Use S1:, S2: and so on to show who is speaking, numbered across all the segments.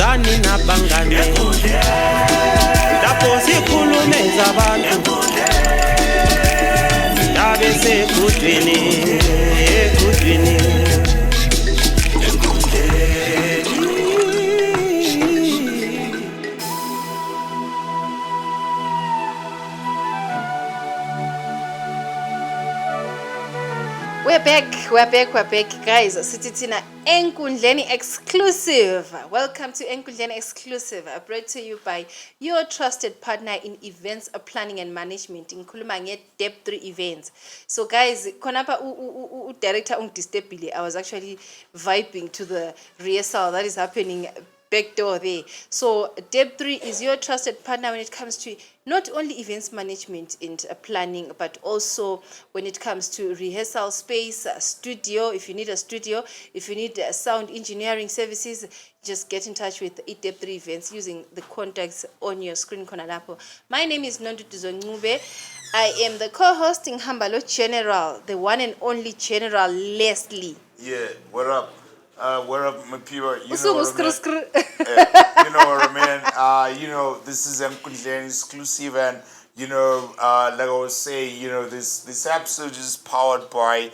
S1: abangani nabangane lapho sikhulume zabantu ndabe sekudwini ekudwini
S2: We're back, guys. Sititina Enkundleni Exclusive. Welcome to Enkundleni Exclusive, brought to you by your trusted partner in events planning and management, including Dep3 Events. So, guys, konapa director ungidisturb. I was actually vibing to the rehearsal that is happening back door there. So Dep3 is your trusted partner when it comes to not only events management and planning, but also when it comes to rehearsal space, studio. If you need a studio, if you need sound engineering services, just get in touch with Dep3 Events using the contacts on your screen. My name is Nondudu Zongube. I am the co-hosting Hambalo General, the one and only General Leslie.
S3: Yeah, what up? What up, my people? You
S2: know
S3: what I mean? This is Enkundleni Exclusive, and like I was saying, this episode is powered by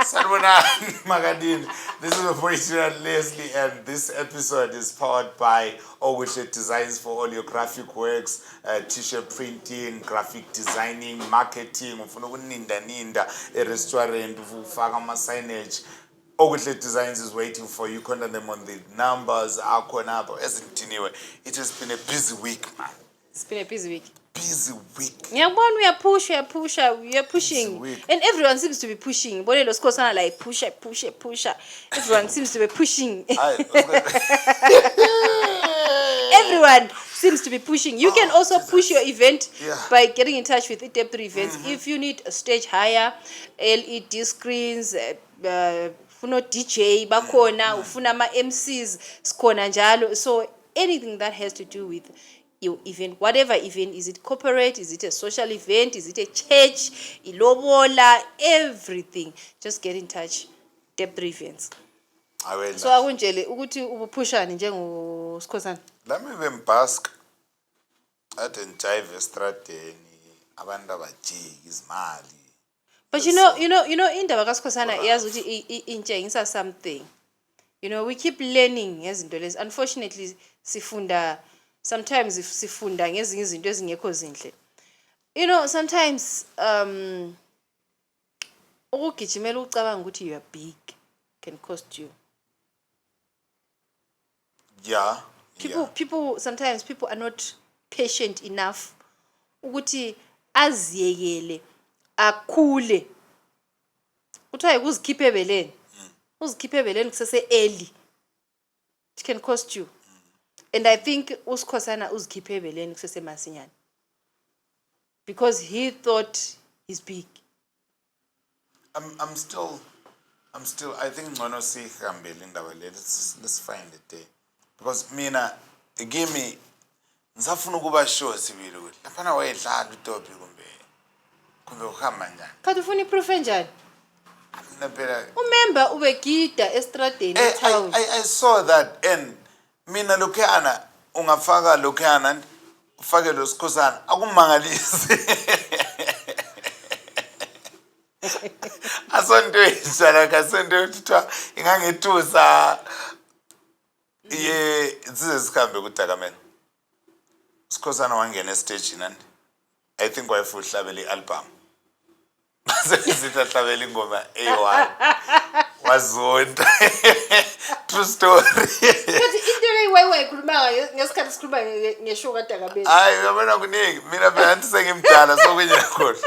S3: Sanibonani Magadini. This is the original Leslie, and this episode is powered by Okuhle Designs for all your graphic works, t-shirt printing, graphic designing, marketing, ufuna ukuninda a restaurant, ufaka ama signage. Okuhle Designs is waiting for you. Contact them on the numbers. It has been a busy week, man.
S2: It's been a busy week.
S3: Yeah,
S2: one we are pushing, and everyone seems to be pushing. But those cause like push. Everyone seems to be pushing. Everyone seems to be pushing. You can also push your event by getting in touch with Dep3 Events. If you need a stage hire, LED screens, funo DJ, bakona, ufuna ma MCs, skona njalo. So anything that has to do with your event, whatever event, is it corporate, is it a social event, is it a church, ilobola, everything, just get in touch. Dep3 Events. So akunjele ukuthi ubupushani njengoSikhosana.
S3: Lami bembask at enjive estradeni abantu abajiki izimali.
S2: But you know indaba kaSikhosana yazi ukuthi intshengisa something. We keep learning ngezinto lezi. Unfortunately sometimes if sifunda ngezinye izinto ezingekho zinhle. Sometimes ukugijimela ucabanga ukuthi you are big can cost you.
S3: Yeah.
S2: Sometimes people are not patient enough ukuthi aziyekele akhule. Uthaye ukuzikhipha ebeleni. Uzikhipha ebeleni kusese early. It can cost you. And I think uSikhosana uzikhipha ebeleni kusese masinyane. Because he thought he's big.
S3: I'm still I think ngcono sihambele indaba le. Let's find a day. Because mina give me ngizafuna ukuba sure sibili ukuthi laphana wayedlala uTopi kumbe uhamba njani.
S2: Kanti ufuna iproof enjani?
S3: Phela
S2: umember ubegida estradeni etown.
S3: I saw that, and mina lokhana ungafaka lokhana ufake lo Sikhosana akumangalisi. Asonto ishala kasonto uthiwa ingangethusa size sikhambe kuDakamele. Sikhosana wangena stage nani. I think wayefuhlabela ialbum. Sithahlabela ingoma A1. Wazonda. True story.
S2: Kanti into leyiwayiwa ikhuluma ngesikhathi sikhuluma ngeshow kaDakamele.
S3: Hayi yabona kuningi mina phela sengimdala sokwenye khona.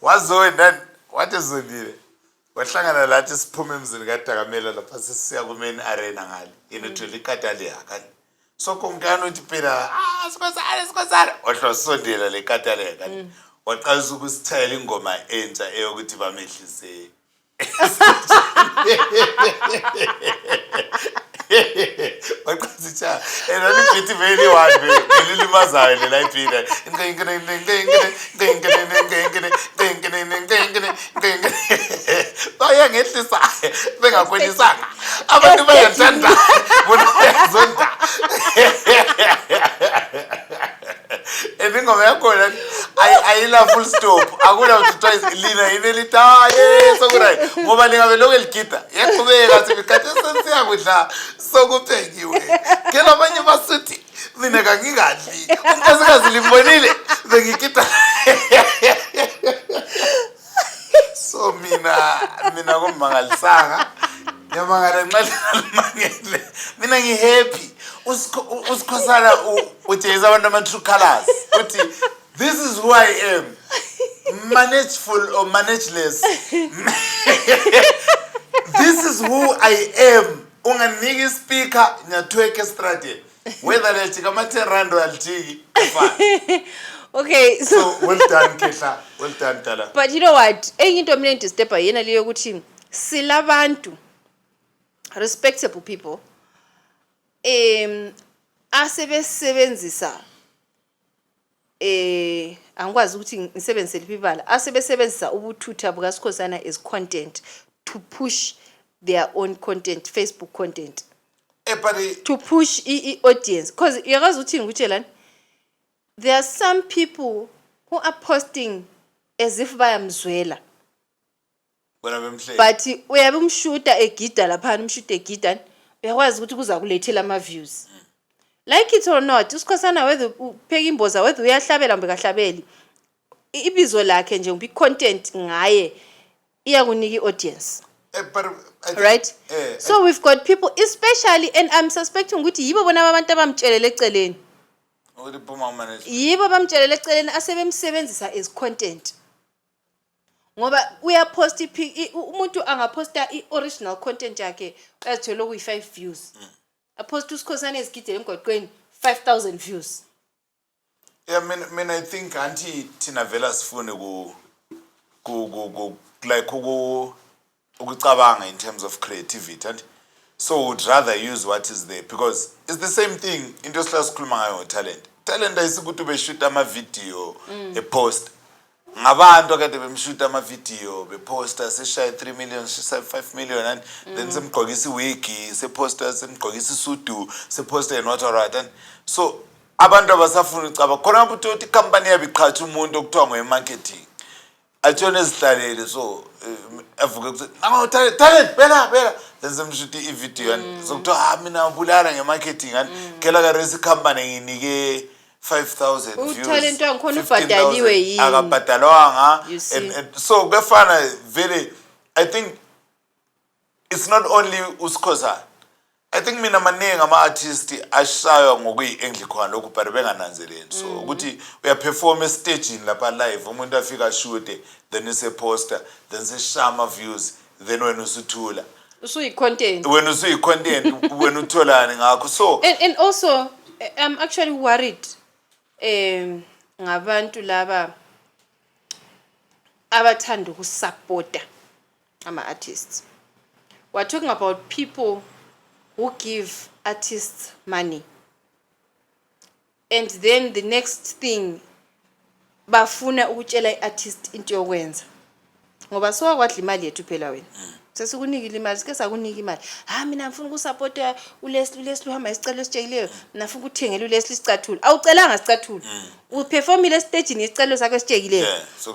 S3: Wazonda wathi zondile. Wahlangana lathi siphume emzini kaDakamele lapha sisiya ku main arena ngale. Yinothola ikatale yakani. So kongana uthi phela Sikhosana wahlosondela le katale yakani. Waqalisa ukusithayela ingoma entsha eyokuthi bamehlise. Waqalisa lithi vele one ngelilimazayo le liphila. Baya bengehlisa bengakwelisanga abantu bayathanda bona bayazonda ingoma yakhona ayila full stop akula ukuthi twice lina inelita sokuright ngoba lingabe lokho eligida yaqhubeka sikhathi sesiyakudla sokuphenyiwe kela abanye basuthi mina kangingadli unkosikazi limbonile bengikita so mina kumangalisanga yamangala nxalimangele mina ngihappy usikhosana utshengisa abantu ama-true colors uthi this is who I am, manageful or manageless. This is who I am. Unganiki speaker nyatweke strate whether lechika mathe rando altiki fine.
S2: Okay,
S3: so well done Kehla, well done Tala.
S2: But you know what, enye into mina ndistepha yena leyo ukuthi silabantu respectable people asebesebenzisa angikwazi ukuthi ngisebenzise lipibala asebesebenzisa ubuthutha bukaSikhosana as content to push their own content, Facebook content, to push audience, because uyakwazi ukuthi ngikutshelani, there are some people who are posting as if bayamzwela, but uyabe umshuta egida lapha umshuta egida uyakwazi ukuthi kuza kulethela ama views. Like it or not, uSikhosana whether upheka imboza whether uyahlabela mbe kahlabeli ibizo lakhe nje ubi content ngaye iyakunika audience. Right? So we've got people especially, and I'm suspecting ukuthi yibo bona abantu abamtshelele eceleni. Yibo bamtshelele eceleni asebemsebenzisa as content. Ngoba uyapost umuntu angaposta i-original content yakhe uyathola kuyi 5 views. Apost uSikhosana esigidele emgwaqweni 5,000 views.
S3: Yeah, I think anti Tina vela sifune like ukucabanga in terms of creativity, and so would rather use what is there, because it's the same thing into sikhuluma ngayo talent ayisikuthi ubeshoot ama video post ngabantu akade bemshoota ama video beposta seshaya 3 million seshaya 5 million, and then semgqokisa iwigi seposta semgqokisa isudu seposta and what right, and so abantu abasafuna ucaba khona ukuthi company yabiqhatha umuntu okuthiwa ngoyemarketing atshone ezihlalele, so avuke ukuthi no talent bela semshoota ivideo and so kuthiwa mina ngibulala ngemarketing and kela ka race company nginike 5,000 views.
S2: Talent wangikhona ubhadaliwe yini?
S3: Akabhadalwanga, and so kufana very, I think it's not only uSikhosana. I think mina maningi ama artists ashaywa ngokuyi-Anglican lokhu but bengananzeleli. So ukuthi uya perform stage lapha live umuntu afika shoot then ise poster then seshama views then wena usuthula.
S2: Usuyi content.
S3: When usuyi content wena utholani ngakho. So
S2: and also I'm actually worried ngabantu laba abathanda ukusupporta ama artists. We're talking about people who give artists money, and then the next thing bafuna ukutshela iartist into yokwenza ngoba so kwadla imali yethu phela wena sesikunikile imali sike sakunika imali mina ngifuna ukusupporta uLeslie uhamba isicelo esitshekileyo nafuna ukuthengela uLeslie isicathulo awucelanga isicathulo uperformile stage ni isicelo sakho esitshekileyo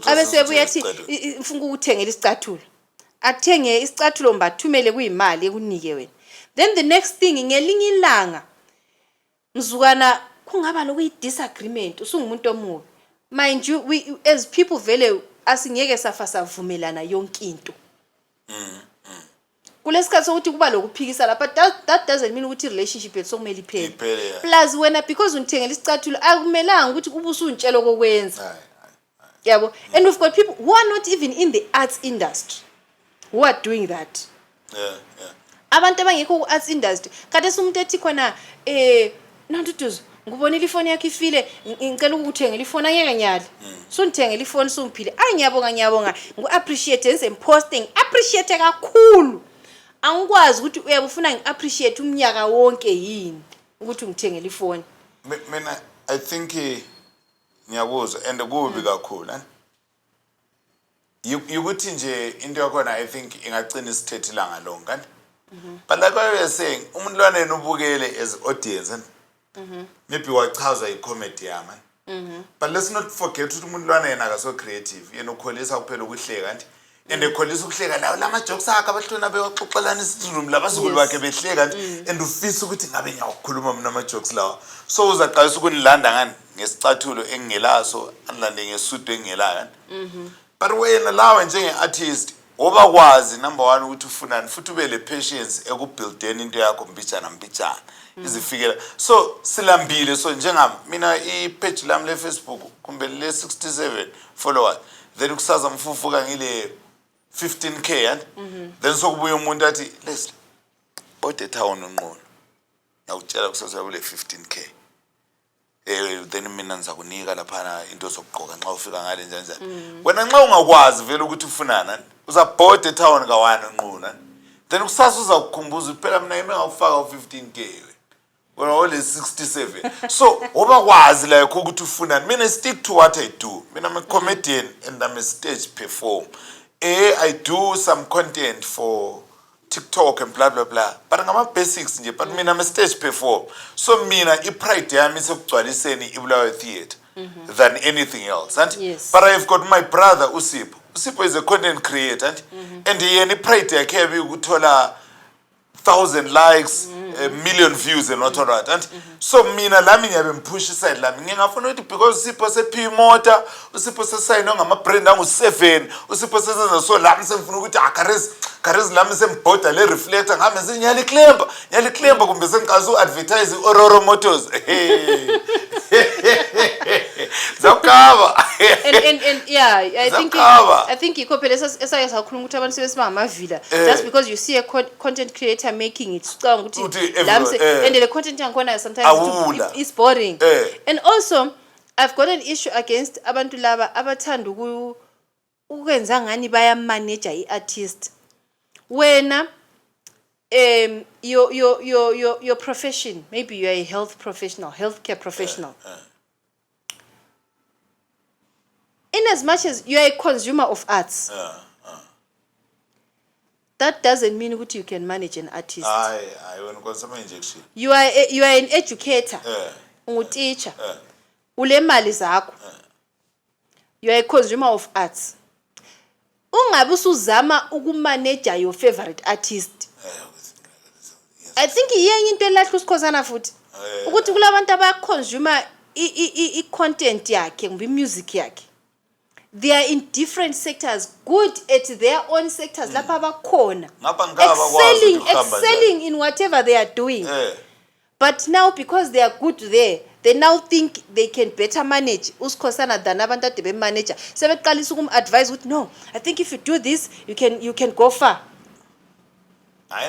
S2: abese buyathi ngifuna ukuthengela isicathulo athenge isicathulo mbathumele kuyimali ekunike wena. Then the next thing ngelinye ilanga mzukana kungaba lokuyi disagreement usungumuntu omubi, mind you, we as people vele asingeke savumelana yonke into kulesikhathi sokuthi kuba lokuphikisa lapha, that doesn't mean ukuthi relationship yethu sokumele iphele. Plus wena because unithengela isicathulo akumelanga ukuthi kube usuntshelo kokwenza yabo. And we've got people who are not even in the arts industry who are doing that. Abantu abangekho ku-arts industry kade sumuntu ethi khona nantutuzo ngubonile ifoni yakhe ifile ngicela ukuthengela ifoni angeke nyali so ngithengela ifoni sungiphile ngiyabonga ngu-appreciate enze posting appreciate kakhulu angikwazi ukuthi uyabufuna ngi-appreciate umnyaka wonke yini ukuthi ngithengela ifoni.
S3: Mina I think ngiyakuzwa and kubi kakhulu Yukuthi nje into yakhona I think ingagcina isithethe ilanga lonke kanti. But like I was saying, umuntu lwana yena ubukele as audience and maybe wachazwa i-comedy yama. But let's not forget ukuthi umuntu lwana yena akaso creative. Yena ukholisa kuphela ukuhleka kanti. And ekholisa ukuhleka lawo lama jokes akhe abahlona beyoxoxelana isiroom labazukulu bakhe behleka kanti and ufisa ukuthi ngabe ngiyakhuluma mina ama jokes lawo. So uzaqalisa ukunilanda ngani ngesicathulo engelaso anilande ngesudu engelayo kanti. But wena lawa njenge-artist obakwazi number 1 ukuthi ufunani futhi ube le patience ekubuildeni into yakho mbijana izifikela so silambile so njengami mina i-page lami le-Facebook kumbe le-67 followers then kusaza mfufuka ngile 15k and then sokubuya umuntu athi Leslie bode town unqono ngiyakutshela kusaza kule 15k then mina ngizakunika laphana into zokugqoka nxa ufika ngale njani wena nxa ungakwazi vele ukuthi ufunana uzabhode town kawana unqona then kusasa uzakukhumbuza phela mina ngime ngakufaka u15k wena ole 67 so obakwazi la yakho ukuthi ufunani mina stick to what I do mina I'm a comedian and I'm a stage performer I do some content for TikTok and blah blah blah but ngama basics nje but mina I'm a stage performer so mina I-pride yami sekugcwaliseni iBulawayo theatre than anything else and
S2: yes.
S3: But I've got my brother Usipho is a content creator and yena i-pride yakhe ukuthola 1,000 likes a million views and what all that and so mina lami ngiyabe ngipusha side lami ngingafuna ukuthi because Usipho sephi motor Usipho sesayino ngama brand angu7 Usipho sesenza so lami semfuna ukuthi Karez lami sembhoda le reflector ngame ngiyaliclemba kumbe sengikazi uadvertise Ororo Motors zakaba
S2: and yeah I think ikho phela esayakhuluma ukuthi abantu sebesiba amavila just because you see a content creator making it ucanga ukuthi and the content yakhona sometimes it's boring and also I've got an issue against abantu laba abathanda ukwenza ngani baya manager iartist wena your profession maybe you are a healthcare professional in as much as you are a consumer of arts that doesn't mean that you can manage an artist.
S3: I when consumer injection.
S2: You are an educator. Teacher. Ule mali zakho. You are a consumer of arts. Ungabe usuzama ukumanage your favorite artist. I think iyenye into elahla usikhosana futhi. Ukuthi kulabantu abaconsumer i-content yakhe ngbe music yakhe. They are in different sectors, good at their own sectors. Lapha abakhona. Excelling in whatever they are doing. But now because they are good there, they now think they can better manage usikhosana than abantu ade be manager. Sebeqalisa ukum-advise ukuthi no, I think if you do this, you can go far.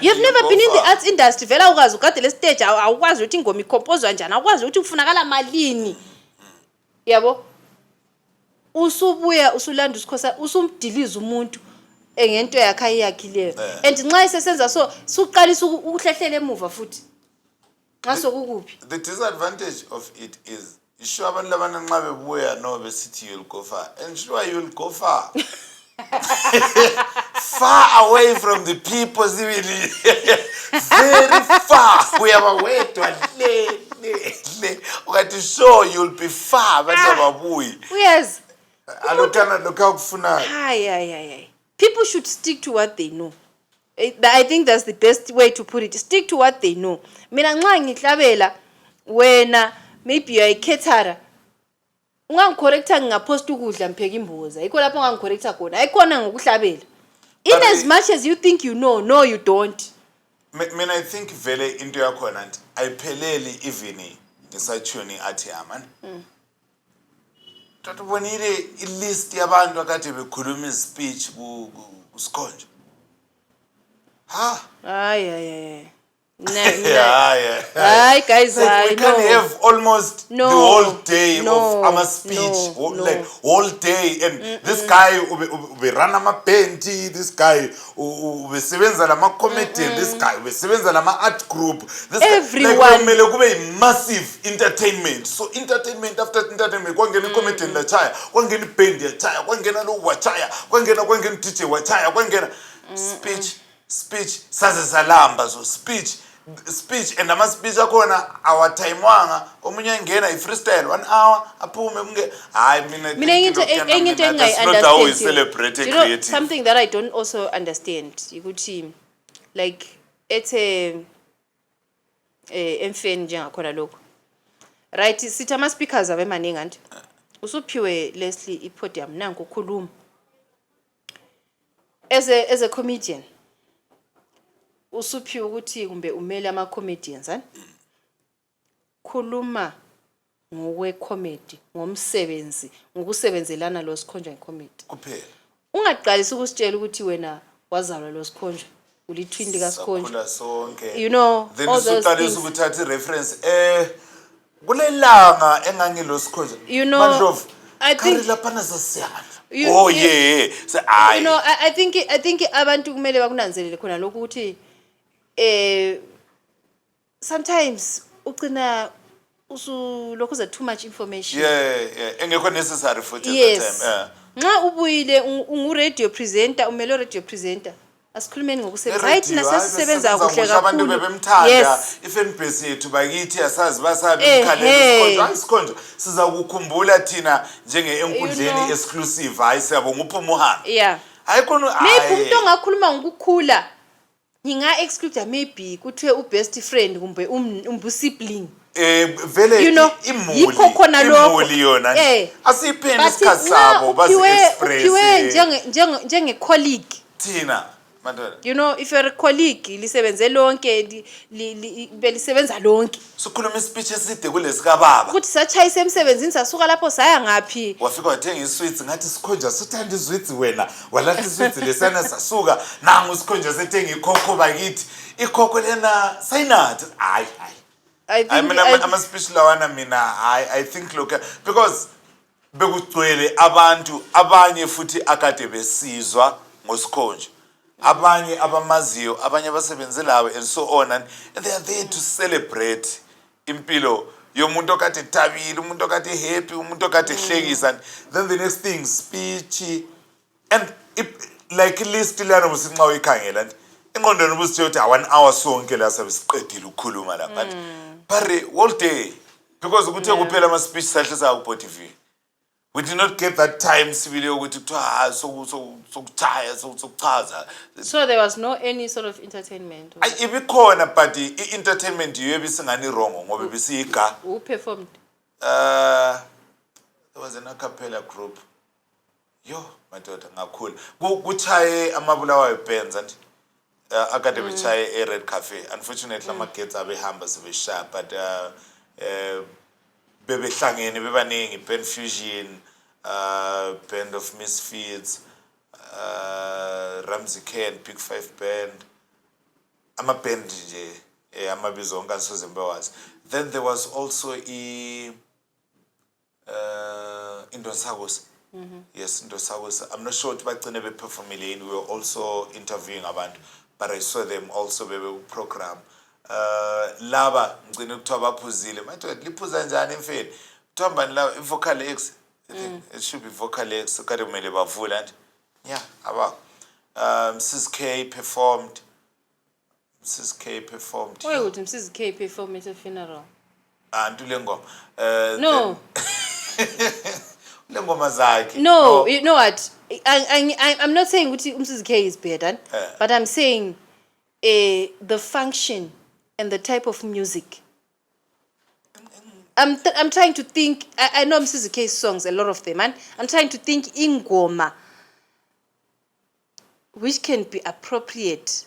S2: You've never been in the arts industry. Vela ukwazi ukade le stage awukwazi ukuthi ingoma icomposewa njani, awukwazi ukuthi kufunakala malini. Yabo? Usubuya usulanda usikhosa usumdiliza umuntu engento yakhe ayakhileyo and nxa isesenza so suqalisa ukuhlehlela emuva futhi ngaso kukuphi.
S3: The disadvantage of it is sure abantu labana nxa bebuya no besithi you'll go far and sure you'll go far far away from the people really very far uyabawedwa le ukathi sure you'll be far abantu ababuyi.
S2: Yes. People should stick to what they know. I think that's the best way to put it. Stick to what they know. Mina nxa ngihlabela wena maybe you are a caterer. Ungangicorrecta ngingapost ukudla mpheka imbuza. Yikho lapho ungangicorrecta khona. Ayikhona ngokuhlabela. In as much as you think you know, no you don't.
S3: Mina I think vele into yakhona nti ayipheleli even ngisayitshoni athi yaman. Tatubonile ilist yabantu akade bekhuluma speech kuSikhonjo. Ha?
S2: Ay.
S3: Yeah.
S2: Hi guys,
S3: Like, we can't
S2: no.
S3: have almost
S2: No.
S3: the whole day
S2: No.
S3: of our speech,
S2: No.
S3: like whole day, and this guy we run penti, this guy we sebenza lama comedian, this guy we sebenza lama art group, this
S2: Everyone.
S3: guy, like kumele kube massive entertainment. So entertainment after entertainment, kwangena comedian la chaya, kwangena band ya chaya, kwangena lo wachaya, kwangena DJ wachaya, kwangena speech saze salamba, so speech and ama-speech akhona awatayimwanga omunye engena i-freestyle 1 hour aphume kunge hayi
S2: Mina into
S3: that's not how we celebrate a creative.
S2: Something that I don't also understand ukuthi like ethe emfeni njengakhona lokho right sithi ama speakers abemaningi anti usuphiwe Leslie ipodium nanku ukhuluma as a comedian usuphiwe ukuthi kumbe umele ama comedians khuluma ngokwe comedy ngomsebenzi ngokusebenzelana lo Sikhonjwa comedy
S3: kuphela
S2: ungaqalisa ukusitshela ukuthi wena wazalwa lo Sikhonjwa ulithwini lika Sikhonjwa
S3: sonke
S2: you know
S3: then
S2: all those
S3: usuqalisa
S2: things
S3: ukuthatha reference kulelanga engangilo Sikhonjwa
S2: you know I think
S3: lapha sasiyana
S2: you
S3: know
S2: I think abantu kumele bakunanzelele khona lokho ukuthi sometimes ucina lokho za too much information
S3: engekho necessary for that
S2: time nxa ubuyile ungu-radio presenter umele radio presenter asikhulumeni ngokusebenza hayi thina sesisebenza kuhle kakhulu
S3: abantu bebemthanda ifanbase yethu bakithi asazi basabe ikhalelo Sikhonjwa siza ukukhumbula thina njenge enkundleni exclusive hayi siyabonga uphuma uhambe hayi khona
S2: maybe umuntu ongakhuluma ngokukhula nginga-exclude maybe kuthiwe u-best friend kumbe umbu-sibling
S3: vele
S2: yikho khona lokho
S3: yona asiyipheni isikhathi sabo
S2: basi-express njenge-colleague
S3: thina
S2: you know if you're a colleague lisebenze lonke belisebenza lonke
S3: sikhuluma ispeech eside kulesikababa
S2: ukuthi satshayisa emsebenzini sasuka lapho saya ngaphi
S3: wafika wathenga isweets ngathi Sikhonjwa sithanda isweets wena walahla isweets lesana sasuka nangu Sikhonjwa sethenga ikhokho bakithi ikhokho lena sayinathi hayi I mean ama-speech lawana mina I think look because bekugcwele abantu abanye futhi akade besizwa ngoSikhonjwa abanye abamaziyo abanye abasebenzelayo and so on and they are there to celebrate impilo yomuntu okade tabile umuntu okade happy umuntu okade hlekisa then the next thing speech and like list lana musinxa uyikhangela ingqondweni ubusithe ukuthi 1 hour sonke la sabe siqedile ukukhuluma la but pare all day because kuthe kuphela ama speech sahlisa ku TV. We did not get that time sibile ukuthi kuthiwa sokuthaya sokuchaza.
S2: So there was no any sort of entertainment.
S3: Ibikhona but i-entertainment yiyo ebisingani wrong ngoba bisiyiga.
S2: Who performed?
S3: There was an a cappella group. Yo madoda ngakhulu. Kuchaye amabulawayo bands and akade bechaye Red Cafe. Unfortunately ama-gates abehamba sebeshaya but bebehlangene bebaningi Band Fusion, Band of Misfits, Ramsey Ken, Big Five Band, ama-band nje amabizo onke angisoze ngibawazi. Then there was also Indosakos. Yes, Indosakos. I'm not sure ukuthi bagcine beperformile we were also interviewing abantu but I saw them also bebe program. Laba ngicine ukuthiwa baphuzile manje liphuza njani emfeni kuthiwa mbani la vocal X I think it should be vocal X kade kumele bavula nje aba Mrs K performed
S2: why would Mrs K perform at a funeral
S3: antule ngoma
S2: no
S3: le ngoma zakhe
S2: no you know what I'm not saying ukuthi Mrs K is bad but I'm saying the function and the type of music. I'm trying to think. I know Mrs. K's songs, a lot of them, and I'm trying to think ingoma, which can be appropriate.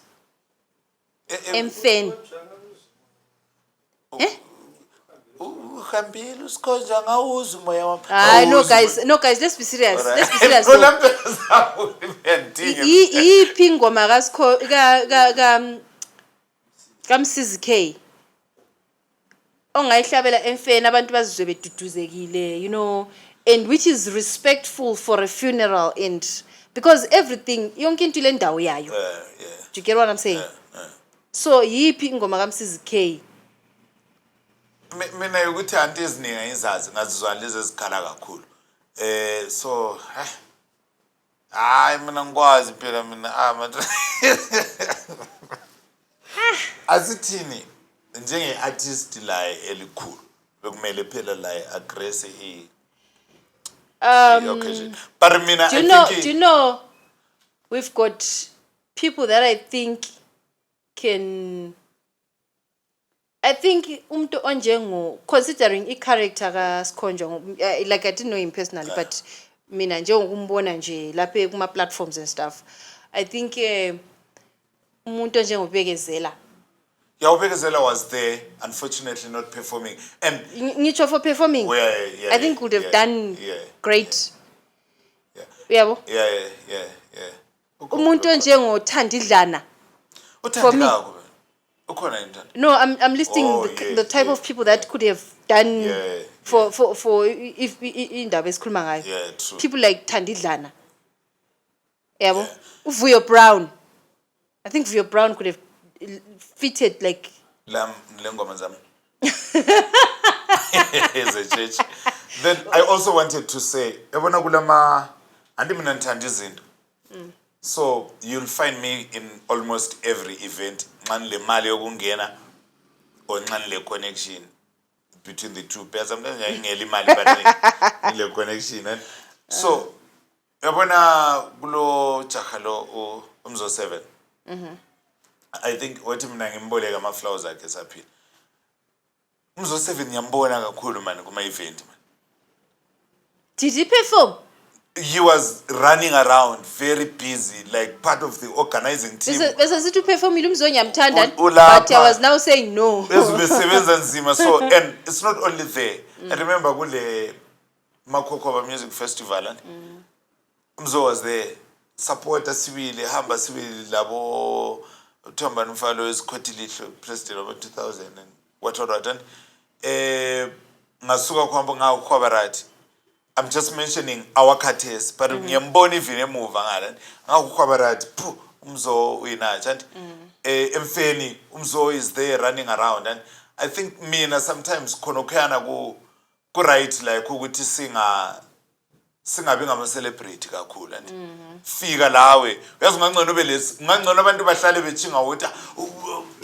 S2: Emfen. No guys, let's be serious. Let's be serious. Ingoma kaMsizi K ongayihlabela emfeni abantu bazizwe beduduzekile, you know, and which is respectful for a funeral, and because everything yonke into le ndawo yayo. Do you get what I'm saying? So yipi ingoma kaMsizi K?
S3: Mina ukuthi anti eziningi ngizazi ngazizwana lezi ezikhala kakhulu. So hayi mina ngikwazi phela mina manje. Asithini njenge artist la elikhulu bekumele phela la aggress occasion. But mina
S2: Do you know we've got people that I think umuntu onjengo considering I-character kaSkhonja, like I didn't know him personally, but mina nje ukumbona nje lapha kuma platforms and stuff, I think umuntu onjengoBekezela.
S3: Yeah, Ubekezela was there, unfortunately not performing. And
S2: ngitsho for performing, I think would have done great. Yabo?
S3: Yeah.
S2: Umuntu onjengothandidlana.
S3: Uthandika ukhona intando.
S2: No, I'm listing the type of people that could have done for if indaba esikhuluma ngayo.
S3: Yeah, true.
S2: People like Thandidlana. Yabo? Vuyo Brown. I think Vuyo Brown could have fitted like
S3: Lengoma zami. As a church. Then I also wanted to say, yabona kulama andi mina ngithanda izinto. So you'll find me in almost every event. Nxani le mali yokungena or nxani le connection between the two pairs. Sometimes ngiyayingela imali but le connection. So yabona kulo Chakalo umzo 7. I think wathi mina ngimboleka ama flowers akhe saphila. Umzo 7 ngiyambona kakhulu man kuma event man.
S2: Did he perform?
S3: He was running around, very busy, like part of the organizing team.
S2: Bese sithi uperformile umzo ngiyamthanda,
S3: Ulapha.
S2: but I was now saying no.
S3: Besebenza nzima. So and it's not only there. I remember kule Makokoba Music Festival and umzo was there. Supporter siwile, hamba siwile labo Thomba Mfalo is Khotilihlo president of 2000 and what and ngasuka kuhamba ngawo khwabarati. I'm just mentioning our Kates, but ngiyambona even emuva ngala ngakukhwabarati umzo uyinathi and emfeni umzo is there running around, and I think mina sometimes khonokhana ku right like ukuthi singabe ngama celebrity kakhulu and fika lawe uyazi ngangcono belesi ngangcono abantu bahlale bechinga ukuthi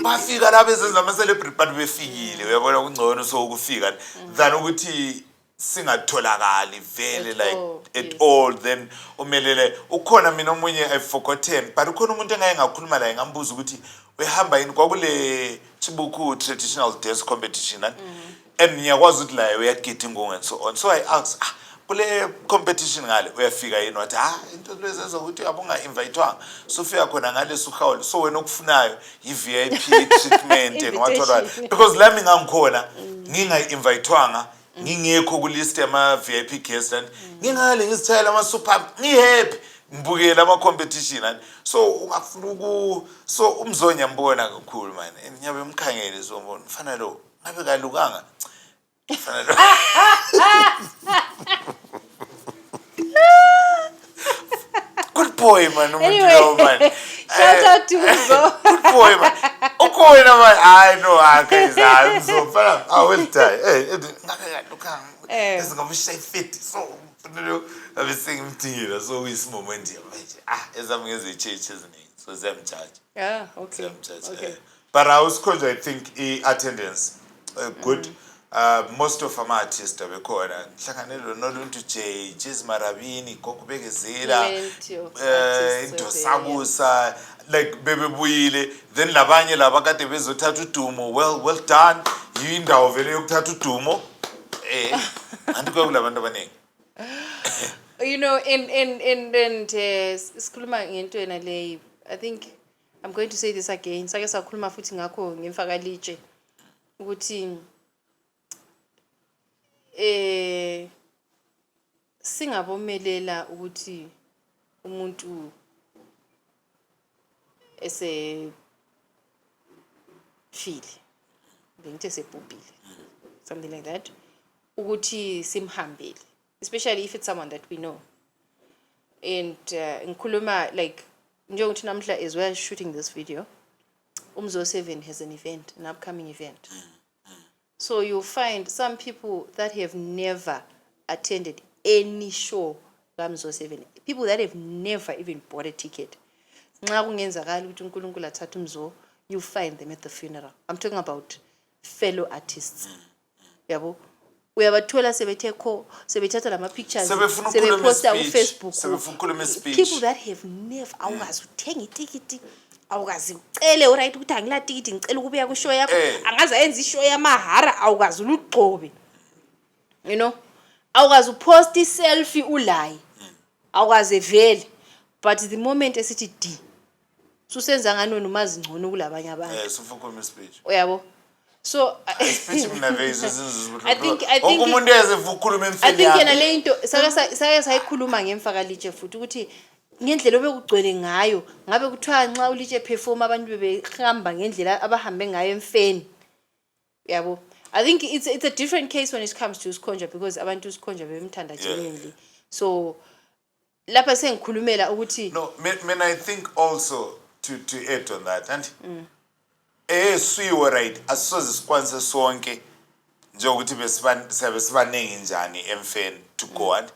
S3: bafika la bezenza ama celebrity but befikile uyabona kungcono so ukufika than ukuthi singatholakali vele like at all. Then umelele ukhona mina omunye I've forgotten, but ukhona umuntu engaye ngakhuluma la ngambuza ukuthi wehamba yini kwakule Chibuku traditional dance competition and ngiyakwazi ukuthi la uyagida ingungu and so on. So I asked kule competition ngale uyafika yini wathi into lezenza ukuthi uyabonga invitewa so ufika khona ngale suhawule so wena okufunayo i-VIP treatment and whatsoever, because lami ngangikhona nginga-invitewanga ngingekho ku list yama VIP guests and ngingale ngizithayela ama super ngihappy ngibukela ama competition and so ungafuna so umzonya mbona kakhulu man and ngiyabe umkhangele so mbona mfana lo ngabe kalukanga mfana lo good boy man
S2: Anyway,
S3: man.
S2: Shout out to Mzo.
S3: Good boy man. Okay na man I know akaza so fana I will die ngabe kalukanga esingamusha fit so I've seen him so we small moment as I'm as a church isn't it so them church
S2: Okay.
S3: But I was called I think attendance good. Most of our artists bekhona hlanganelo noluntu Jazz Marabini Kokubekezela into Sabusa like bebebuyile then labanye laba kade bezothatha udumo well done yindawo vele yokuthatha udumo andikulabantu abaningi.
S2: You know, in sikhuluma ngento ena le, I think I'm going to say this again. Sake sakhuluma futhi ngakho ngimfaka litshe ukuthi singabomelela ukuthi umuntu feel nginte sebhubhile something like that ukuthi simhambele, especially if it's someone that we know. And ngikhuluma like njengokuthi namhla as well shooting this video, Umzo 7 has an event, an upcoming event. So you'll find some people that have never attended any show kaMzo 7, people that have never even bought a ticket. Nxa kungenzakala ukuthi uNkulunkulu athathe uMzo, you find them at the funeral. I'm talking about fellow artists. Yabo, uyabathola sebethatha lama pictures, sebeposta ku Facebook. People that have never awukazi uthenga itikiti, awukazi ucele alright ukuthi angila tikiti ngicela ukubuya ku show yakho, angaza yenza ishow yamahara, awukazi ulugcobe. You know, awukazi upost iselfie ulayi, awukazi vele. But the moment esithi D, susenza ngano numazi ngcono kulabanye abantu.
S3: So ukhuluma speech.
S2: Uyabo? So I think
S3: umuntu ezevukhuluma emfeni.
S2: I think yena le into sake sayikhuluma ngemfaka litshe futhi ukuthi ngendlela obekugcwele ngayo ngabe kuthiwa nxa ulitshe perform abantu bebehamba ngendlela abahambe ngayo emfeni. Yabo? I think it's a different case when it comes to uSkhonja because abantu uSkhonja bemthanda genuinely. So lapha sengikhulumela ukuthi
S3: no, man, I think also to add on that and siwe right asoze sikwanise sonke njengokuthi besibaningi njani emfeni to go and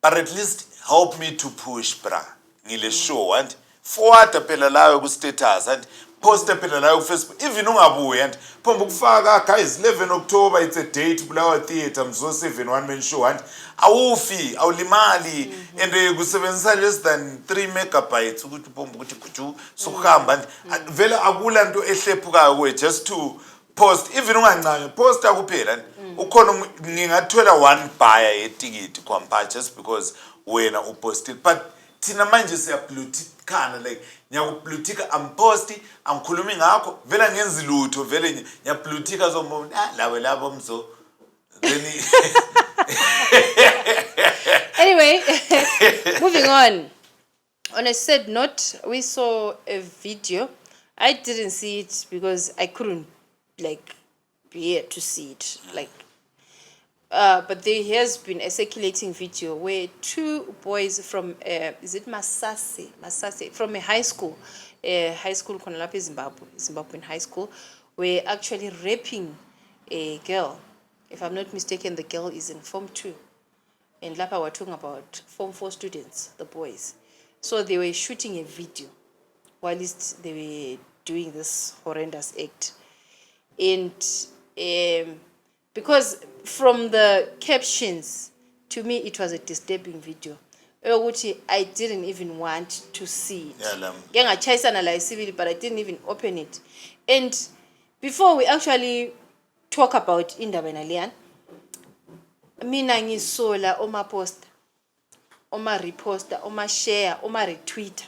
S3: but at least help me to push bra ngile show and forward phela lawe ku status and post phela lawe ku Facebook even ungabuya and phomba ukufaka guys 11 October it's a date Bulawayo Theatre Mzo 7 one man show and awufi awulimali and kusebenzisa less than 3 megabytes ukuthi phomba ukuthi kuju sokuhamba and vele akula nto ehlephukayo we just to post even ungancane posta kuphela ukhona ngingathola one buyer yeticket kwampa just because wena uposted but thina manje siyablutikana like nyakublutika amposti angikhulumi ngakho vele ngenzi lutho vele nyablutika zombona lawe labo Mzo then
S2: anyway moving on a sad note, we saw a video. I didn't see it because I couldn't like be here to see it like but there has been a circulating video where two boys from is it Masase from a high school khona lapha Zimbabwean high school were actually raping a girl. If I'm not mistaken, the girl is in Form 2 and lapha we're talking about Form 4 students, the boys. So they were shooting a video whilst they were doing this horrendous act. And because from the captions, to me it was a disturbing video. I didn't even want to see it. But I didn't even open it. And before we actually talk about indaba naleya, mina ngisola oma poster, oma reposter, oma share, oma retweeter.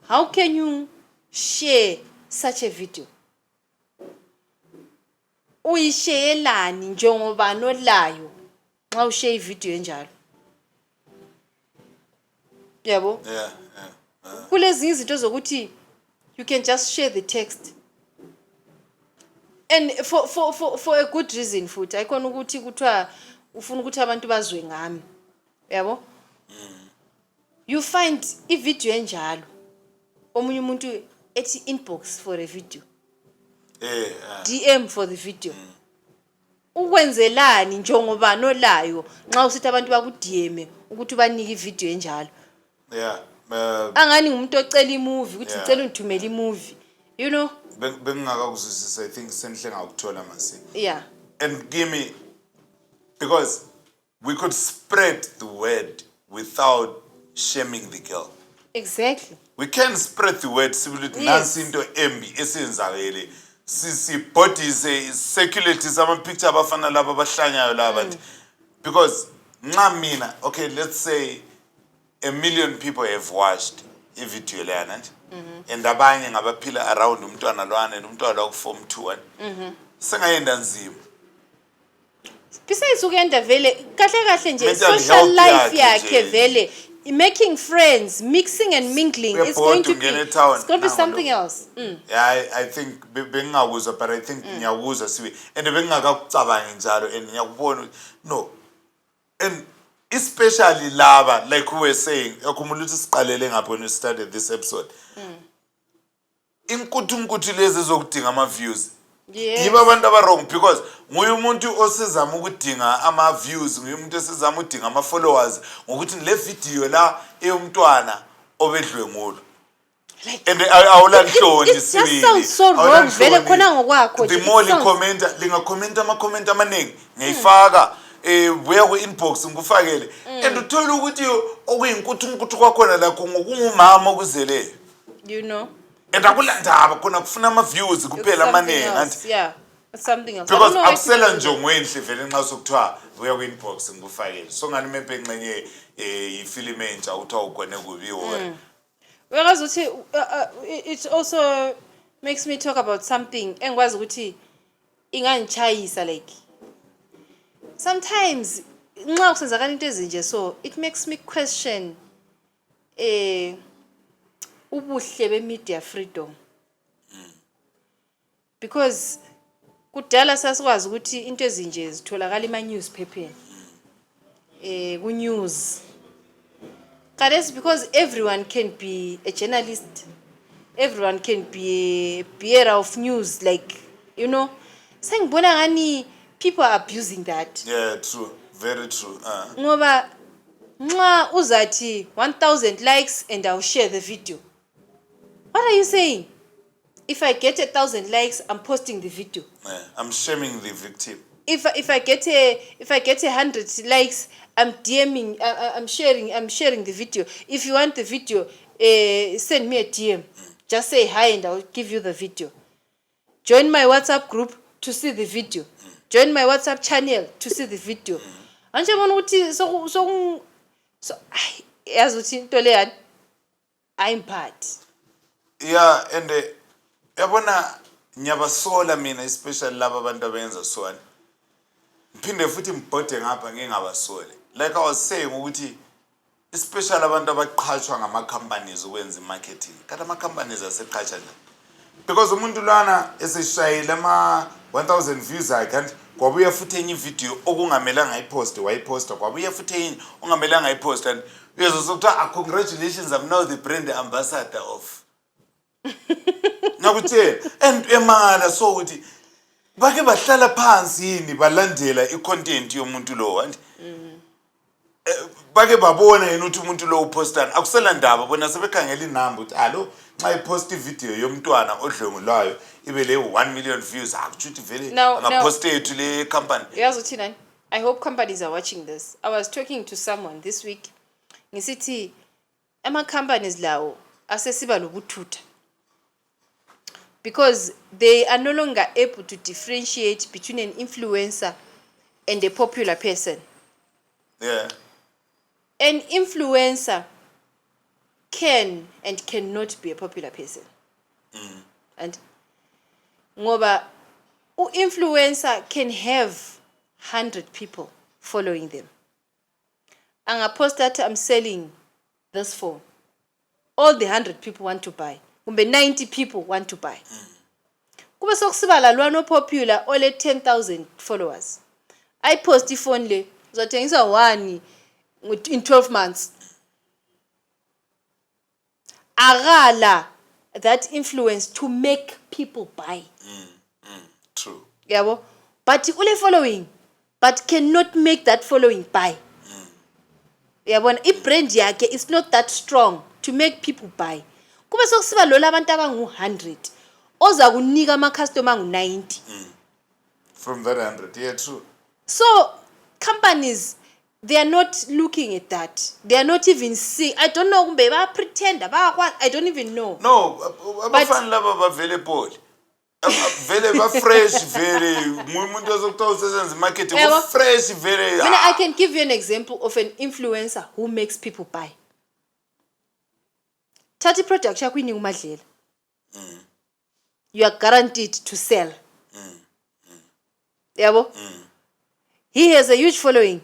S2: How can you share such a video? Uyishayelani njengoba nolayo nxa ushare video enjalo? Yabo?
S3: yeah.
S2: Kulezi izinto zokuthi you can just share the text. And for a good reason futhi ayikona ukuthi kuthiwa ufuna ukuthi abantu bazwe ngami. Yabo? You find I video enjalo omunye umuntu ethi inbox for a video. DM for the video. Ukwenzelani njengoba nolayo nxa usithi abantu baku DM ukuthi banike ivideo enjalo.
S3: Yeah.
S2: Angani ngumuntu ocela imovie ukuthi ucela ungithumela imovie. You know?
S3: Bengingakakuzwisisa I think senhle ngakuthola masi.
S2: Yeah.
S3: And give me because we could spread the word without shaming the girl.
S2: Exactly.
S3: We can spread the word sibuluthi nansi into embi esenzakele. Sisi bodies circulate some picture abafana laba abahlanyayo laba because nxa mina okay let's say 1 million people have watched a video lana and abanye ngabaphila around umntwana lwana nomntwana lo ku Form 2 sengayenda nzima
S2: besides ukuyenda vele kahle nje social life yakhe vele making friends, mixing and mingling. It's going to be, it's going to be something else.
S3: Yeah, I think bengingakuzwa, but I think ngiyakuzwa siwe and bengingakakucabangi njalo and ngiyakubona no, and especially laba like we were saying yakhumbula ukuthi siqalele ngapho when we started this episode. Inkuthu lezi zokudinga ama views.
S2: Yes.
S3: Yiba abantu abarong because nguye umuntu osizama ukudinga ama views, nguye umuntu osizama ukudinga ama followers ngokuthi le video la eyomntwana obedlwe ngulo.
S2: Like,
S3: and awulanhloni
S2: it just sounds so wrong. Vele khona ngokwakho.
S3: The more likhomenta, lingakhomenta ama-comment amaningi ngiyayifaka buya ku-inbox ngikufakele and uthola ukuthi okuyinkuthu kwakhona lakho ngokungumama okuzeleyo.
S2: You know.
S3: And akulandaba khona kufuna ama-views kuphela amaningi.
S2: Yeah, it's something else.
S3: Because akusela njongwenhle vele nxa sokuthiwa buya ku-inbox ngikufakele. So ngani mephe ngxenye ifilm entsha uthiwa ugone kubi wona.
S2: Whereas it also makes me talk about something engwazi ukuthi ingangichayisa like sometimes nxa kusenzakala into ezinje so it makes me question ubuhle be-media freedom because kudala sasikwazi ukuthi into ezinje zitholakala ema-newspapers ku-news. That's because everyone can be a journalist, everyone can be a bearer of news, like, you know, saying ngani people are abusing that.
S3: Yeah, true, very true.
S2: Ngoba nxa uzathi 1,000 likes and I'll share the video. What are you saying? If I get 1,000 likes, I'm posting the video.
S3: Yeah, I'm shaming the victim.
S2: If I get 100 likes, I'm DMing, I'm sharing the video. If you want the video, send me a DM. Just say hi and I'll give you the video. Join my WhatsApp group to see the video. Join my WhatsApp channel to see the video. Anje bona ukuthi so yazi uthi into le I'm part.
S3: Yeah, and yabona ngiyabasola mina especially laba abantu abenza sona. Phinde futhi mbhode ngapha ngingabasole. Like I was saying ukuthi especially abantu abaqhashwa ngama companies ukwenza marketing. Kanti ama companies aseqhatsha nje. Because umuntu lwana eseshayile ama 1000 views akhe kwabuya futhi enye video okungamelanga ayipost wayiposta kwabuya futhi enye ongamelanga ayipost and uyezokuthiwa congratulations, I'm now the brand ambassador of nakutheni and emangala so ukuthi bake bahlala phansi yini balandela icontent yomuntu lo and bake babona yini ukuthi umuntu lo upostana akusela ndaba bona sebekhangela inamba ukuthi alo nxa ipost video yomntwana odlengulayo ibe le 1 million views akuthi vele angapost ethu le company.
S2: Yazi uthi nani? I hope companies are watching this. I was talking to someone this week ngisithi ama companies lawo asesiba lobuthutha because they are no longer able to differentiate between an influencer and a popular person.
S3: Yeah.
S2: An influencer can and cannot be a popular person. And ngoba influencer can have 100 people following them. Anga post that I'm selling this phone. All the 100 people want to buy. Kumbe 90 people want to buy. Kube sokusibala lwano popular ole 10,000 followers. I post iphone le uzothengisa one in 12 months. Agala that influence to make people buy.
S3: True.
S2: Yabo, but ule following but cannot make that following buy. Yabona i-brand yakhe is not that strong to make people buy. Kube sokusiba lo labantu abangu 100 oza kunika ama customer angu 90.
S3: From that 100, yeah, true.
S2: So companies, they are not looking at that. They are not even seeing. I don't know kumbe ba pretend what I don't even know.
S3: No, abafana laba available. Vele ba fresh vele umuntu ozokuthiwa usebenza marketing fresh vele.
S2: I can give you an example of an influencer who makes people buy. Thathi product yakho iningi umadlela. You are guaranteed to sell. Yabo? He has a huge following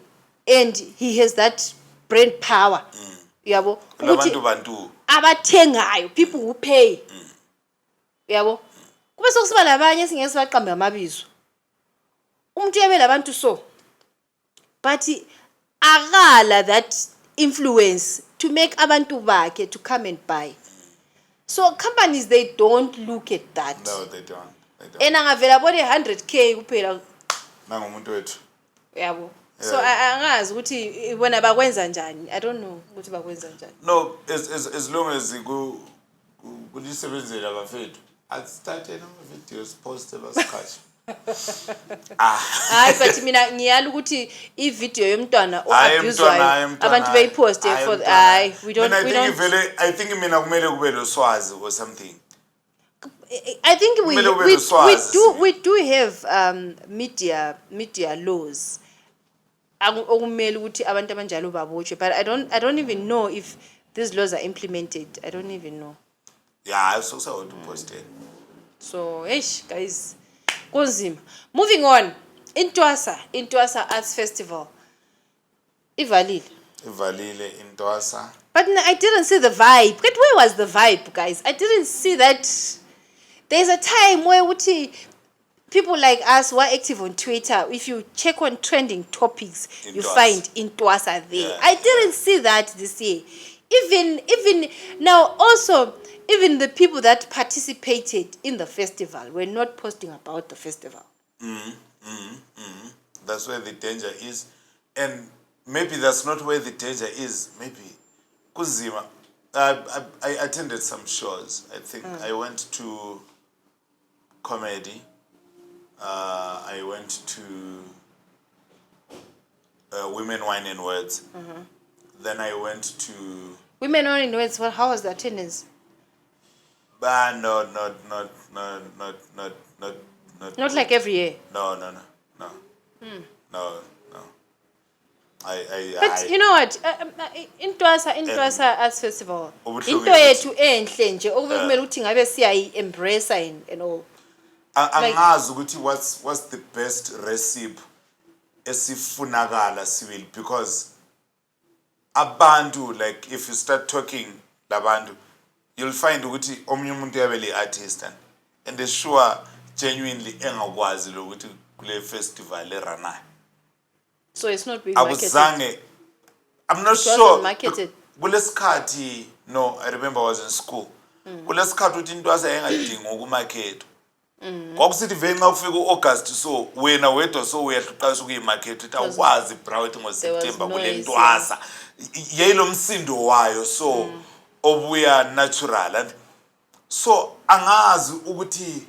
S2: and he has that brand power. Yabo.
S3: Labantu bantu.
S2: Abathengayo, people who pay. Yabo. Kube sokusiba labanye singeke sibaqambe amabizo. Umuntu uyabe labantu so. But akala that influence to make abantu bakhe to come and buy. So companies, they don't look at that.
S3: No, they don't.
S2: And angavela bone 100k kuphela.
S3: Nangumuntu wethu.
S2: Yabo. So angazi ukuthi bona bakwenza njani. I don't know ukuthi bakwenza njani.
S3: No, as long as kulisebenzela bafethu. I'd start no videos post abasikhathi.
S2: Hayi but mina ngiyala ukuthi I video yomntwana oabuswayo abantu beyiposte for we don't
S3: I think mina kumele kube loswazi or something.
S2: I think we do have media laws okumele ukuthi abantu abanjalo babotshwe, but I don't even know if these laws are implemented. I don't even know.
S3: Yeah, I also want to post it.
S2: So, guys, kunzima. Moving on. Intwasa Arts Festival. Ivalile
S3: Intwasa.
S2: But I didn't see the vibe. But where was the vibe, guys? I didn't see that. There's a time where people like us who are active on Twitter, if you check on trending topics, you find Intwasa there.
S3: Yeah,
S2: I didn't see that this year. Even now, also, even the people that participated in the festival were not posting about the festival.
S3: That's where the danger is. And maybe that's not where the danger is. Maybe. Kuzima. I attended some shows. I think I went to comedy. I went to Women, Wine and Words. Then I went to
S2: Women, Wine and Words. Well, how was the attendance?
S3: No.
S2: Not like every year.
S3: No.
S2: But you know what? Intwasa Arts Festival. Into yethu enhle nje okubekumele ukuthi ngabe siyayi embrace and all.
S3: Angazi ukuthi what's the best recipe esifunakala siwil, because abantu, like if you start talking labantu, you'll find ukuthi omunye umuntu yabele artist and they sure genuinely engakwazi lokuthi kule festival eranayo.
S2: So it's not being marketed.
S3: I'm not sure. Kulesikhathi, no, I remember I was in school. Kulesikhathi uthi Intwasa engadinga ukumarket. Kwakusithi vele nxa kufika uAugust so wena wedwa so uyahluqasa ukuyimarket uthi awukwazi bra uthi ngoSeptember kule Intwasa. Yayilo msindo wayo so obuya natural and so angazi ukuthi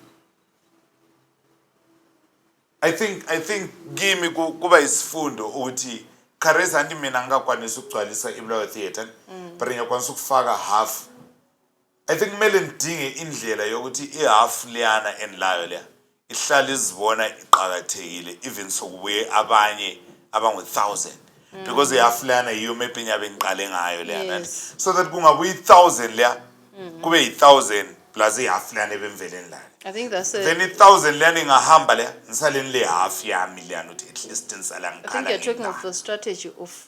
S3: I think kimi kuba isifundo ukuthi Kareza ndi mina ngakwanisa ukugcwalisa iBulawayo Theatre but ngiyakwanisa ukufaka half. I think kumele ndinge indlela yokuthi ihalf leyana enlayo leya ihlala izibona iqhakathekile even sokubuye abanye abangu 1000 because ihalf leyana yiyo maybe nyabe ngiqale ngayo leya so that kungabuyi 1000 leya kube yi1000 plus ihalf leyana ebemveleni la.
S2: I think that's it.
S3: Then 1000 learning ngahamba le ngisaleni le half yami leyana uthi at least nisala ngikhala.
S2: I think you're talking of the strategy of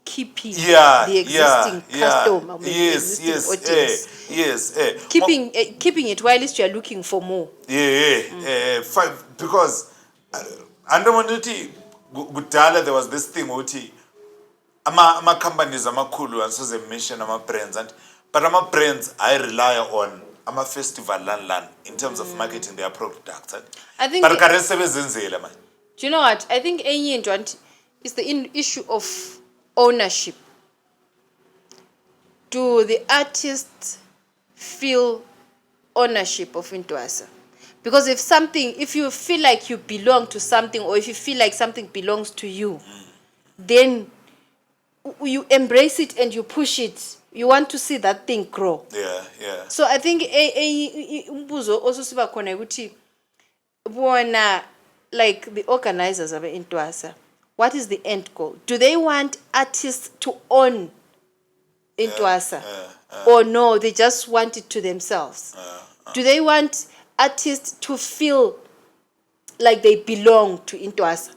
S2: keeping
S3: the
S2: existing customer, existing audience. Keeping it while you are looking for more.
S3: Because andomonuthi kudala there was this thing uthi ama companies amakhulu ansoze mention ama brands but ama brands I rely on ama festival land in terms of marketing their products.
S2: I think
S3: but sebezenzela man.
S2: Do you know what? I think enye into is the issue of ownership. Do the artists feel ownership of Intwasa? Because if you feel like you belong to something, or if you feel like something belongs to you, then you embrace it and you push it. You want to see that thing grow.
S3: Yeah.
S2: So I think umbuzo also siba khona ukuthi bona, like the organizers of Intwasa, what is the end goal? Do they want artists to own Intwasa? Or no, they just want it to themselves? Do they want artists to feel like they belong to Intwasa?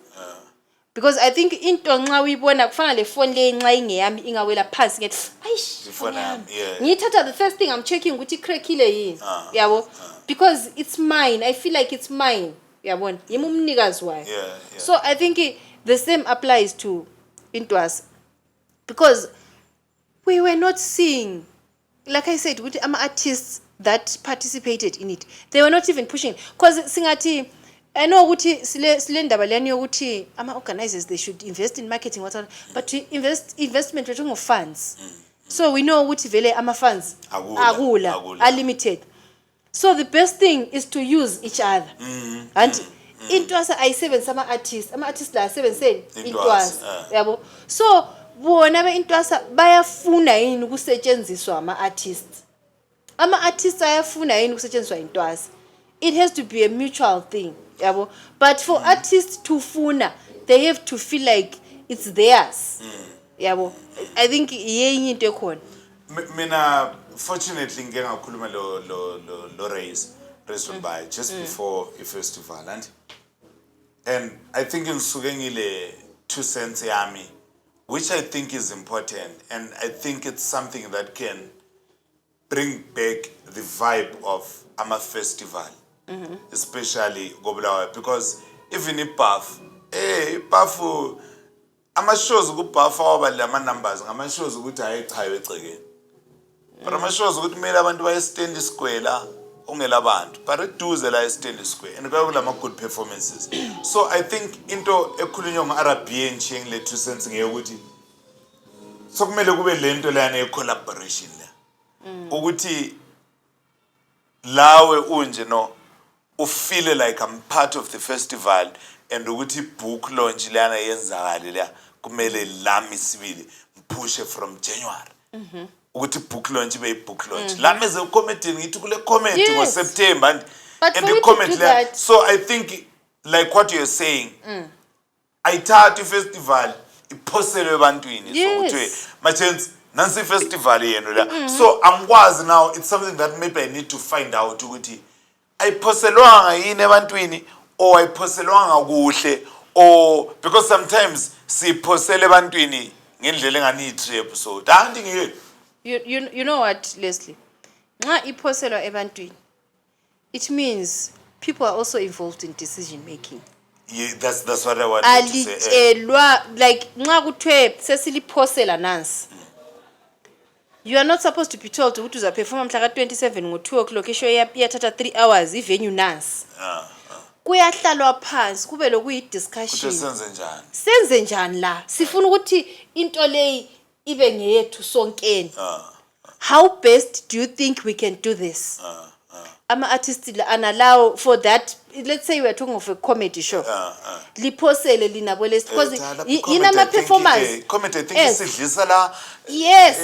S2: because I think into nxa uyibona kufana le phone le nxa ingeyami ingawela phansi ngithi ayish
S3: Ifone yami, yeah.
S2: ngiyithatha the first thing I'm checking ukuthi icrackile yini yabo because it's mine. I feel like it's mine yabona yimi umnikazi wayo. So I think the same applies to Intwas because we were not seeing, like I said, with artists that participated in it, they were not even pushing. Because singati, I know ukuthi sile ndaba leni yokuthi organizers they should invest in marketing whatever, but to investment we're talking of funds. So we know ukuthi vele funds agula are limited. So the best thing is to use each other. And Intwas ayisebenza artists la sebenze Intwas yabo. So bona beintwasa bayafuna yini ukusetshenziswa artists ayafuna yini ukusetshenziswa intwasa. It has to be a mutual thing yabo, but for artists to funa they have to feel like it's theirs yabo. I think yenye into ekhona
S3: mina fortunately ngeke ngakhuluma lo race by just before a festival and I think ngisuke ngile 2 cents yami, which I think is important, and I think it's something that can bring back the vibe of Ama Festival, especially Gobulawa, because even iPath, ama shows kuPath awabali ama numbers, ama shows ukuthi ayichayo egcekeni. But ama shows ukuthi kumele abantu baye stand square la ungela abantu, but eduze la stand square and kube kulama good performances. So I think into ekhulunywa ngeRBA nje ngile 2 cents ngeyokuthi so kumele kube lento lana collaboration la ukuthi lawe unje no ufeel like I'm part of the festival and ukuthi book launch lana yenzakale la kumele lami sibili mpushe from January ukuthi book launch be book launch lami eze committee ngithi kule committee ngo September and the committee. So I think like what you're saying ayithatha festival iphosele ebantwini so ukuthi machance nansi festival yenu la. So angikwazi now, it's something that maybe I need to find out ukuthi ayiphoselwanga yini ebantwini or ayiphoselwanga kuhle, or because sometimes siphosele ebantwini ngendlela engani trip. So danti ngeke
S2: you know what, Leslie, nxa iphoselwa ebantwini it means people are also involved in decision making.
S3: Yeah, that's what I wanted to say.
S2: Like nxa kuthiwe sesiliphosela nansi, you are not supposed to be told ukuthi uzaperforma mhla ka-27 ngo-2 o'clock isho iyathatha 3 hours ivenue nansi. Kuyahlalwa phansi kube lokuyi-discussion senze njani la, sifuna ukuthi into leyi ibe ngeyethu sonkeni. How best do you think we can do this? Ama-artists allow for that. Let's say we are talking of a comedy show. Liphosele linabo lesi because inama performance.
S3: Comedy I think isidlisa la.
S2: Yes.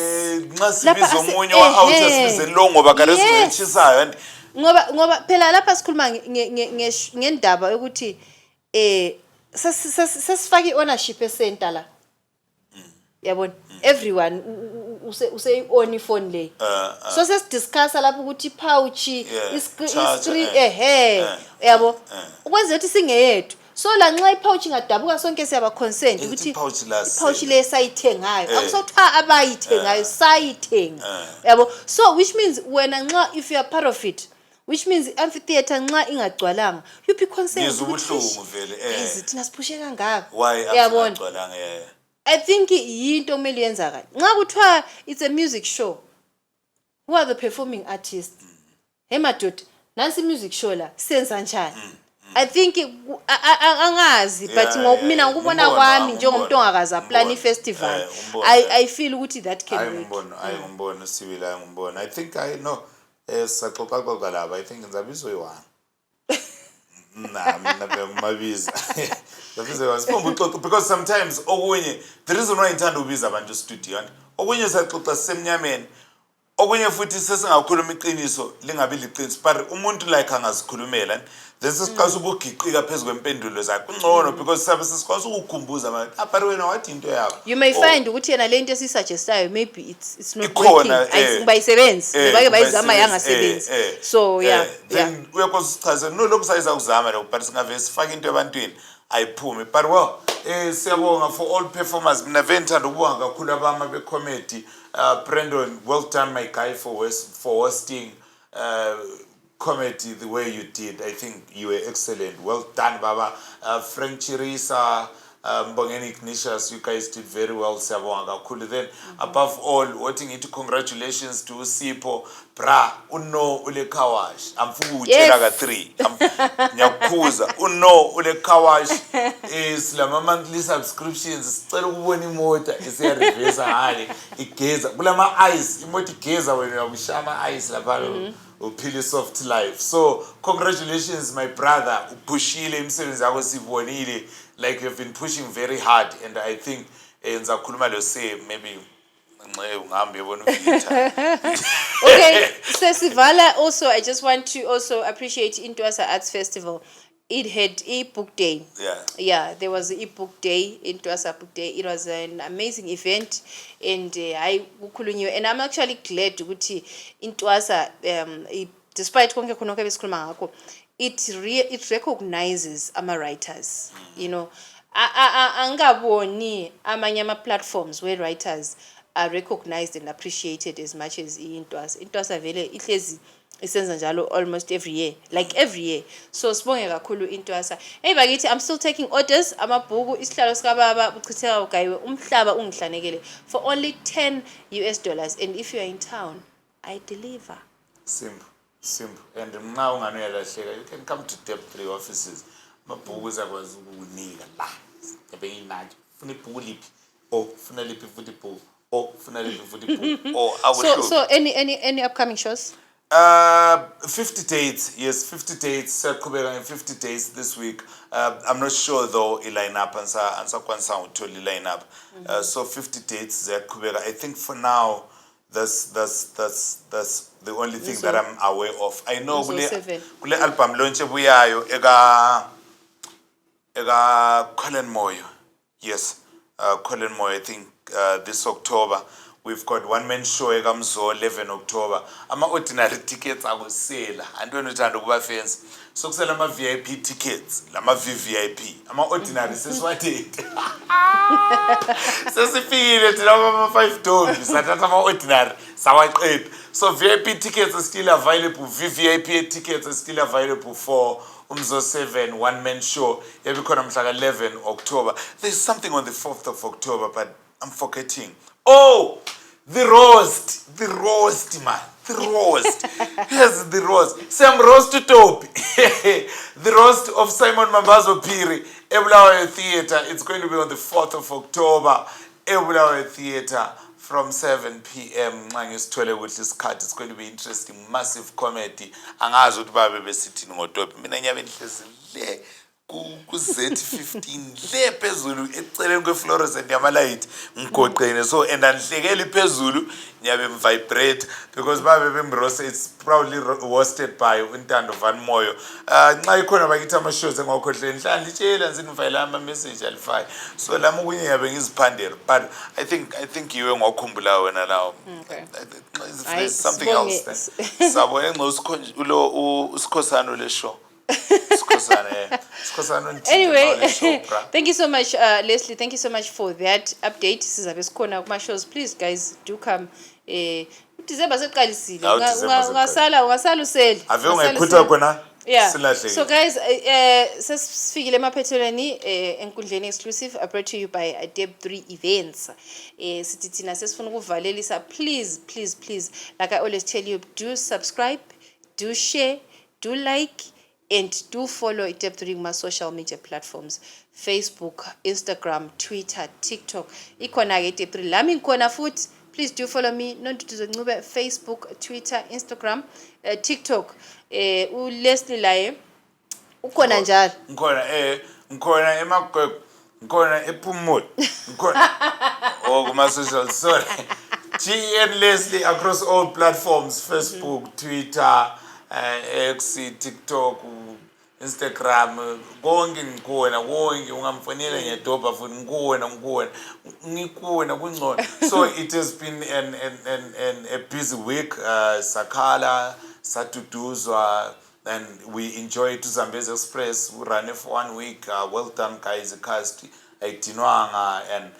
S3: Nxa sibiza omunye wa out asibize lo ngoba kare singechisayo and
S2: ngoba phela lapha sikhuluma ngendaba ukuthi sesifaka i-ownership e-center la. Yabona everyone use own phone le. So sesidiscussa lapho ukuthi pouch iscreen yabo ukwenza ukuthi singeyethu. So la nxa ipouch ingadabuka sonke siyaba consent ukuthi ipouch le sayithengayo akusothiwa abayithengayo sayithenga yabo. So which means wena nxa if you are part of it, which means amphitheater nxa ingagcwalanga you be concerned
S3: ngizubudlungu vele
S2: thina sipushe kangaka
S3: yabona.
S2: I think yinto kumele yenzakala nxa kuthiwa it's a music show, who are the performing artists? Hey madoda nansi music show la senza njani? I think angazi but mina ngikubona kwami njengomuntu ongakaza plan festival I feel ukuthi that can work.
S3: Ayingibona sibila ayingibona. I think I know saxoxa laba I think ngizabizo yi-1 mina mabiza because sometimes okunye the reason why ngithanda ubiza abantu studio okunye saxoxa semnyameni okunye futhi sesingakhuluma iqiniso lingabi liqiniso but umuntu like angazikhulumela then sesiqasa ukugiqika phezulu kwempendulo zakhe kungcono because sabe sesikwazi ukukhumbuza abantu but wena wathi into yakho
S2: you may find ukuthi yena lento esisuggestayo maybe it's not working ayisebenzi bake bayizama yangasebenzi so yeah
S3: then uyakwazi usichaze no lokusayiza ukuzama lo but singave sifaka into ebantwini ayiphume. But well, siyabonga for all performers. Mina vele ngithanda ukubonga kakhulu abama be-comedy. Brandon, well done my guy for hosting comedy the way you did. I think you were excellent. Well done, Baba. Frank Chirisa, Mbongeni Ignatius, you guys did very well. Siyabonga kakhulu. Then, above all, wanting into congratulations to Sipho. Bra, uno ule kawash. Amfuku uchela ka 3. Nyakuza, uno ule kawash. Is la monthly subscriptions. Sicela ukubona imota isiya reverse hali igeza. Kula ma eyes, imota igeza wena uyakushama eyes lapha. Uphile soft life. So congratulations my brother. Upushile imsebenzi yakho sibonile. Like you've been pushing very hard, and I think ngizakhuluma lo say maybe ngihambe yabona
S2: Okay, so Sivala, also I just want to also appreciate Intwasa Arts Festival. It had e-book day. Yeah, there was an e-book day, Intwasa Book Day. It was an amazing event, and and I'm actually glad to see Intwasa, despite konke khona besikhuluma ngakho, it recognizes ama writers, you know. Angaboni amanye ama platforms where writers are recognized and appreciated as much as Intwasa vele ihlezi isenza njalo almost every year, like every year. So sibonge kakhulu Intwasa. Hey bakithi, I'm still taking orders. Amabhuku isihlalo sika baba uchitheka ugayiwe umhlaba ungihlanekele for only $10, and if you are in town, I deliver.
S3: Simple. And now you can come to Dep3 offices. Amabhuku zakwazi ukunika la. Ebeyinathi funa ibhuku liphi? Oh, funa liphi futhi ibhuku? Oh, funa liphi futhi ibhuku? Oh, I will show.
S2: So any upcoming shows?
S3: 50 dates, yes, 50 dates. 50 days this week. I'm not sure though. Line up and sa totally line up. So 50 dates. I think for now, that's the only thing that I'm aware of. I know kule album launch buyayo ega Colin Moyo. Yes, Colin Moyo. I think this October. We've got one-man show ekamzo 11 October. Ama-ordinary tickets akusela. Antweni uthanda ukuba fans. So kusela ama-VIP tickets. Lama-VVIP. Ama-ordinary sesiwathete. Sesifikile thina ama-5 dollars. Sathatha ama-ordinary. Sawaqeda. So VIP tickets are still available. VVIP tickets are still available for Umzo 7 one-man show. Yabikhona mhla ka-11 October. There's something on the 4th of October, but I'm forgetting. Oh, the roast, man, the roast. Yes, the roast. Sam roast to top. The roast of Simon Mambazo Piri, Ebulawayo Theatre. It's going to be on the 4th of October, Ebulawayo Theatre from 7 p.m. It's going to be interesting, massive comedy. Angazi ukuthi babe besithini ngotopi. Mina ngiyabe nihlezi le ku Z15 le phezulu eceleni kweFluorescent yamalight ngigoqene, so and anhlekeli phezulu ngiyabe vibrate because babe bemrose. It's proudly hosted by uNtando Van Moyo. Nxa ikhona bakithi ama shows engakhohle nhla litshela nzinifile ama message alify, so lami kunye ngiyabe ngiziphandela, but I think you ngokhumbula wena now.
S2: Okay,
S3: it's something else then. Sabo engcosikho lo usikhosana le show.
S2: Anyway, thank you so much, Leslie. Thank you so much for that update. Sizabe sikhona kuma shows. Please guys, do come. December seqalisile. Ungasala useli.
S3: Ave ungayikhutha khona.
S2: Yeah. So guys, sesifikile emaphethelweni enkundleni exclusive brought to you by Dep3 Events. Sithi thina sesifuna ukuvalelisa. Please, like I always tell you, do subscribe, do share, do like, and do follow Dep3 my social media platforms: Facebook, Instagram, Twitter, TikTok. Ikhona ke Dep3 lami ngikhona futhi. Please do follow me. Nontutuzo Ncube, Facebook, Twitter, Instagram, TikTok. Leslie laye ukhona njalo.
S3: Ngikhona emagwegwe, ngikhona ephumule, ngikhona kuma social, sorry. GN Leslie across all platforms: Facebook, Twitter, X, TikTok, Instagram. Konke ngikhona, konke ungamfonela ngedobha futhi ngikhona kungcono. So it has been a busy week. Sakhala, satuduzwa, and we enjoy to Zambezi Express. We ran it for 1 week. Well done, guys. The cast, and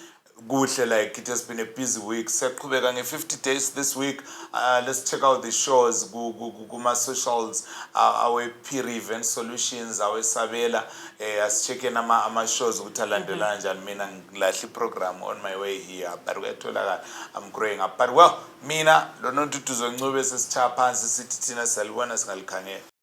S3: kuhle, like it has been a busy week. Siyaqhubeka nge-50 days this week. Let's check out the shows kuma socials, our peer event solutions, our Sabela. Asicheke ama shows ukuthi alandelana njani. Mina ngilahla program on my way here, but kuyatholakala I'm growing up. But well, mina lo nonto tuzoncube sesichapha phansi sithi thina salibona singalikhangela.